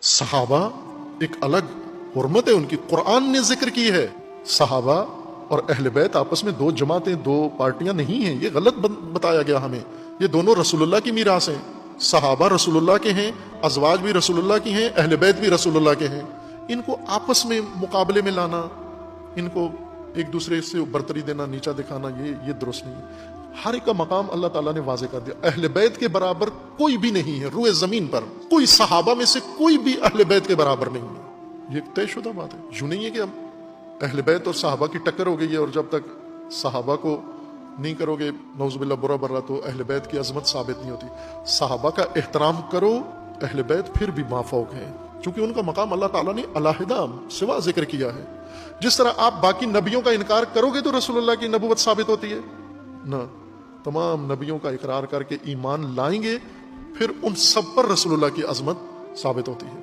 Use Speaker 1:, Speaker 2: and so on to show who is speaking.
Speaker 1: صحابہ ایک الگ حرمت ہے ان کی، قرآن نے ذکر کی ہے۔ صحابہ اور اہل بیت آپس میں دو جماعتیں، دو پارٹیاں نہیں ہیں، یہ غلط بتایا گیا ہمیں۔ یہ دونوں رسول اللہ کی میراث ہیں۔ صحابہ رسول اللہ کے ہیں، ازواج بھی رسول اللہ کی ہیں، اہل بیت بھی رسول اللہ کے ہیں۔ ان کو آپس میں مقابلے میں لانا، ان کو ایک دوسرے سے برتری دینا، نیچا دکھانا، یہ درست نہیں۔ ہر ایک کا مقام اللہ تعالیٰ نے واضح کر دیا۔ اہل بیت کے برابر کوئی بھی نہیں ہے روئے زمین پر، کوئی صحابہ میں سے کوئی بھی اہل بیت کے برابر نہیں ہے۔ یہ ایک طے شدہ بات ہے۔ یوں نہیں ہے کہ اہل بیت اور صحابہ کی ٹکر ہو گئی ہے، اور جب تک صحابہ کو نہیں کرو گے نعوذ باللہ برا برا تو اہل بیت کی عظمت ثابت نہیں ہوتی۔ صحابہ کا احترام کرو، اہل بیت پھر بھی مافوق ہیں، چونکہ ان کا مقام اللہ تعالیٰ نے علیحدہ سوا ذکر کیا ہے۔ جس طرح آپ باقی نبیوں کا انکار کرو گے تو رسول اللہ کی نبوت ثابت ہوتی ہے نہ، تمام نبیوں کا اقرار کر کے ایمان لائیں گے، پھر ان سب پر رسول اللہ کی عظمت ثابت ہوتی ہے۔